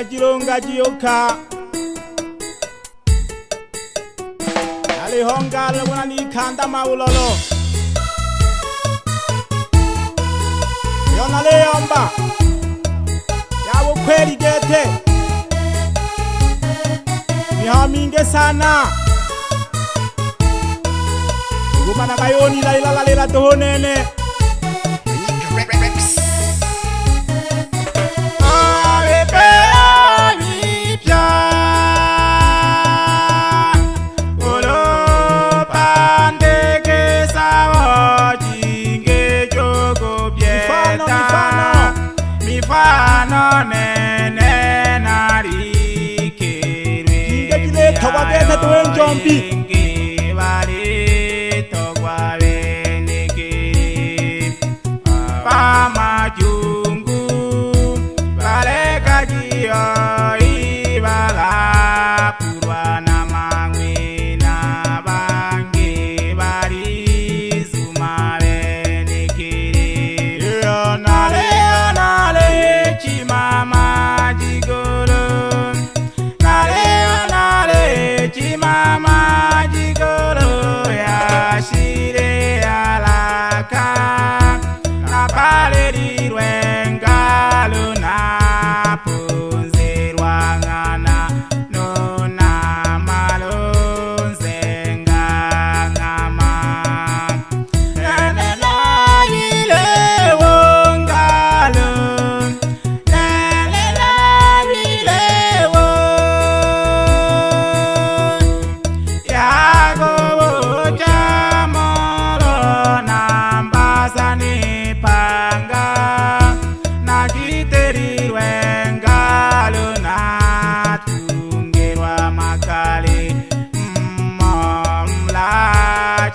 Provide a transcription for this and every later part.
Chilunga Jioka Ali honga lwana ni kanda maulolo Yona le yomba Yawo kweli gete Nihaminge sana Gumana kayoni la ila la tohonene Mifano nene narikirwe Ingekile tokwa gete tuwe njombi Bali tokwa venekiri Pamajungu Bale kajio Ibala kurwa na mangwe na bange Bali zuma venekiri Yonale Chimama jigolo Nale chimama jigolo ya shire alaka Na pale rirwengalo na punze rwangana Nona malonze ngangama Nanela ile wongalo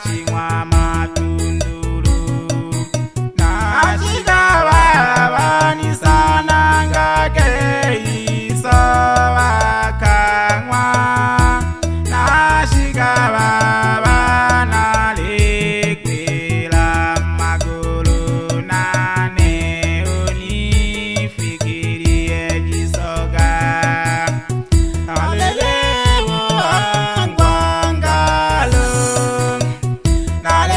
Chingwa matunduru na chigaba ni sana ngake iso wakangwa na chigaba bana lekwela magulu na neoni fikirie jisoga Alelewo angwangalo Nale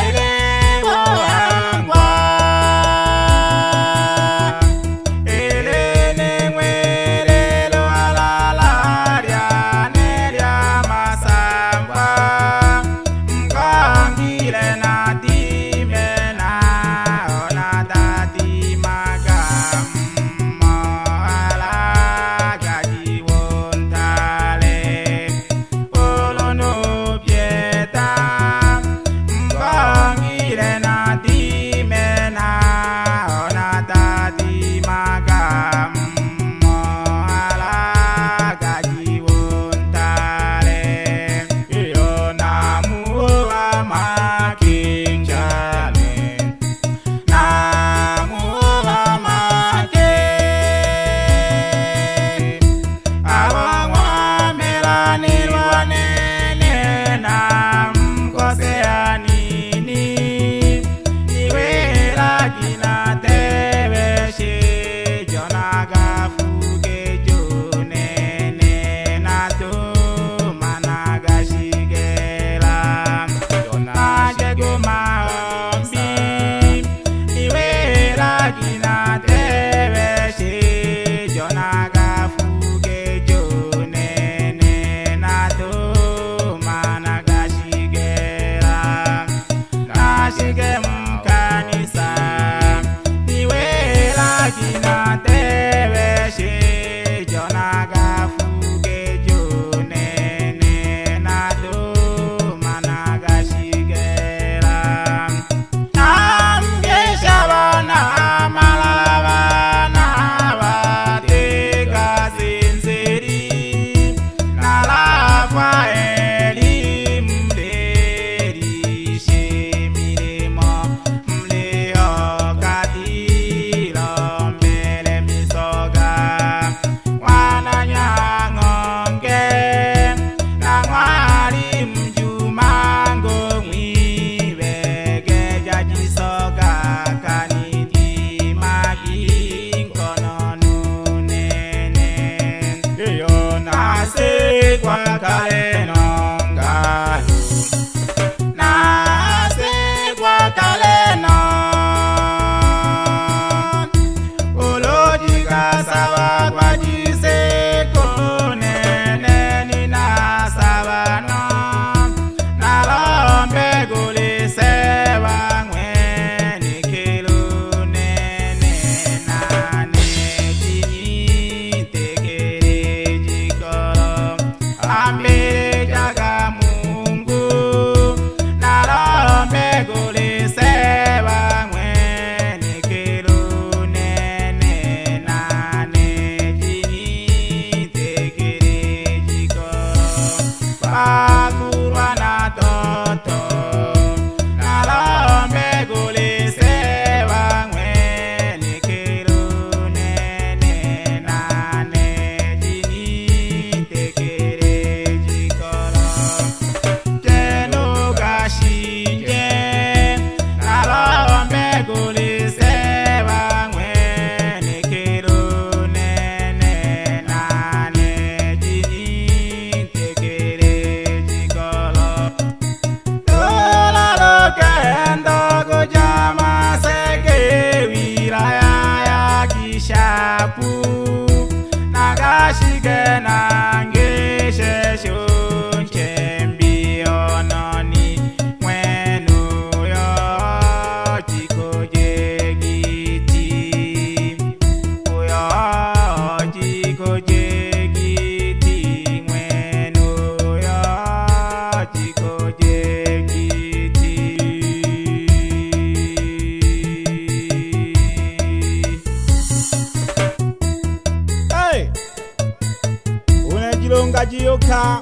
Manyika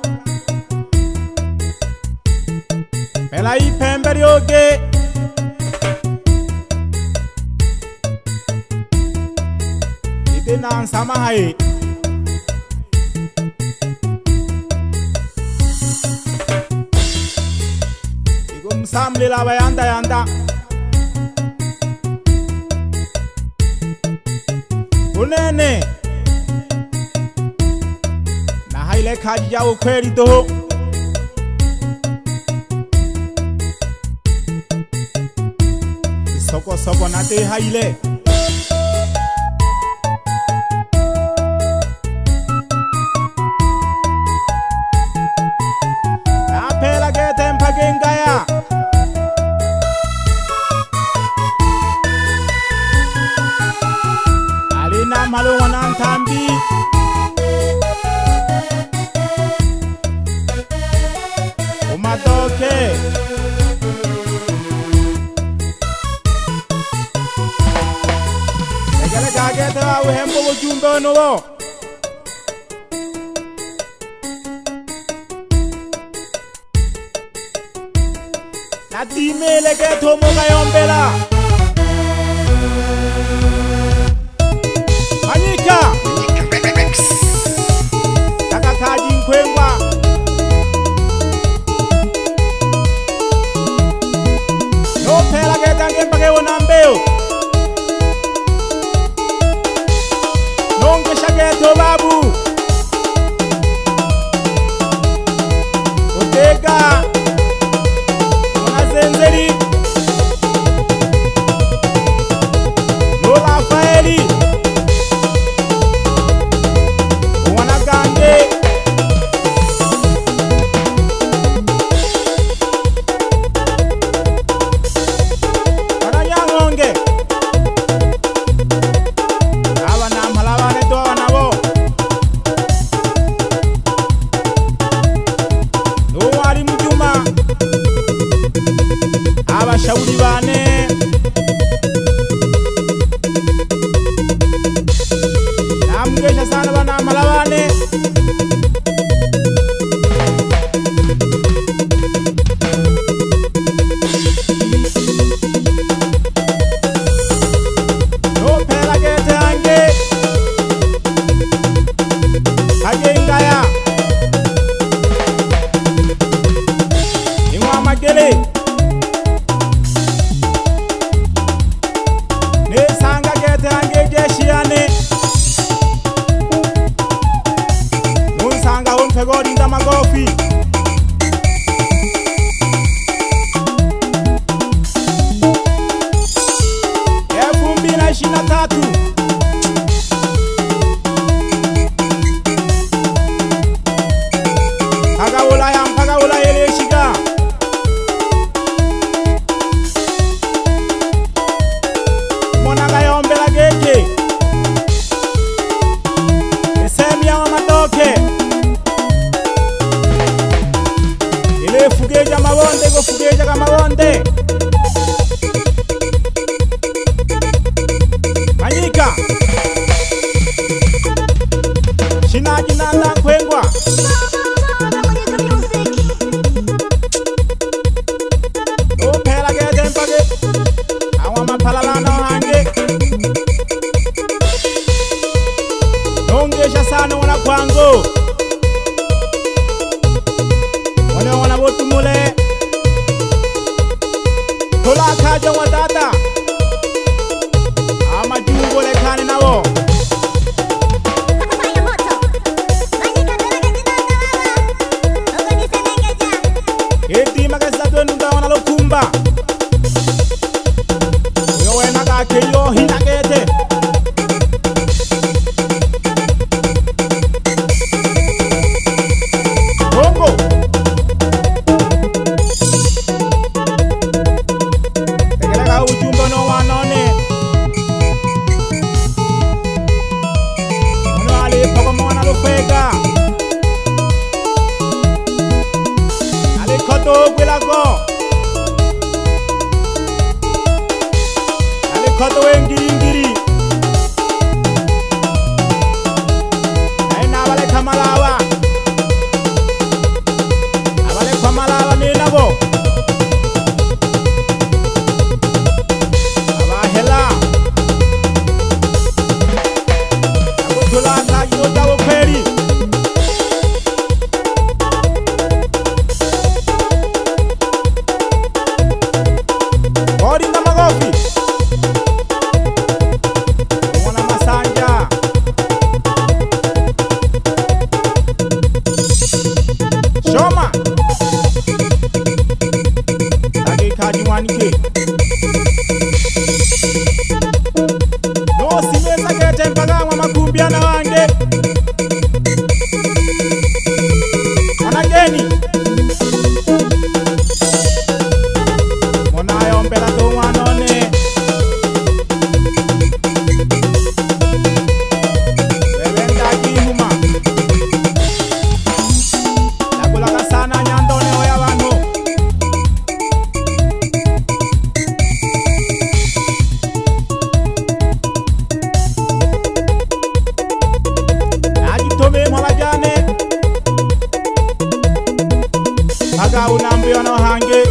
Pela ipembe lyoge Ide na nsama hae Igo msamle la bayanda yanda Unene Na haile kaji ya ukweli doho Soko soko na te haile Na pela gete mpagengaya Alina malo wanantambi Umatoke Egele kagete wa uhembo wujumbe onowo Natime legeto moga yombela Manyika Takakaji nkwengwa No pela geta ngempake wonambeo Nonge shageto babu Otega Onazenzeri Lola Faeli Wanagande Wananyangonge Abana malabane toa nabo Nuwari mjuma Abashauri bane Namgesha sana bana malabane No pela gete ange Agengaya Ingwa magele Ne sanga gete ange jeshiane Nun sanga umpegodi nda magofi F2023 Mpaka ula ele shiga Mona ga yombela geje Esemi ya matoke Ile fugeja mabonde go fugeja ka mabonde Manyika Shinaji nanda nkwengwa Opela gete mpage Awa mapalalana hange Nongesha sana wana kwango Wana botumule Tola kaja wadada Ama jungo lekane nawo Eti magazatu nunda wana lokumba Uyo wena kake yo hinagete Bongo Tegeleka ujumbe mwanike no simeza kete mpaka mwa makumbiana wange wanageni monayo mbela to mwanone wewenda kihuma lakulaga sana nyandone oya wano najitome mwalajane aga unambiwa no hange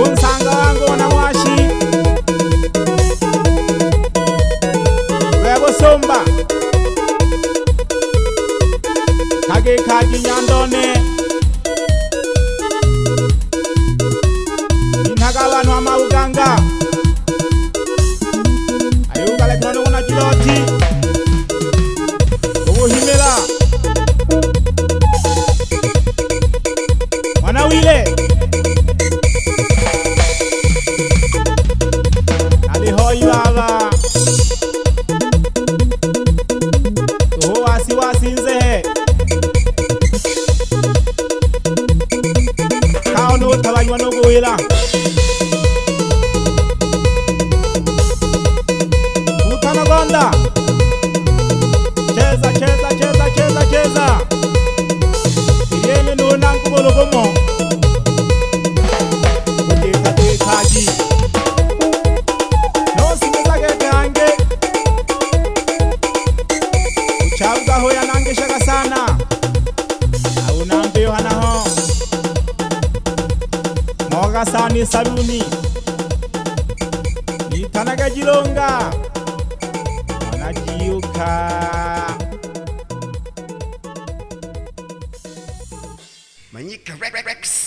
unsanga wangu na mwashi webo somba kage kaji nyandone inhaga wanu ama uganga ayunga lekinono kuna kiloti ubuhimela wanawile alihoi baba toho wasiwasi nzehe kao nutabanywa no guhila utanagonda cheza cheza cheza cheza cheza iyene nuna nkugologomo kuteka tekaji no simeza gegange uchauga hoya nangeshaka sana au nambeyo hanaho moga sani saluni itanaga jilonga wanajiuka Manyika Rex.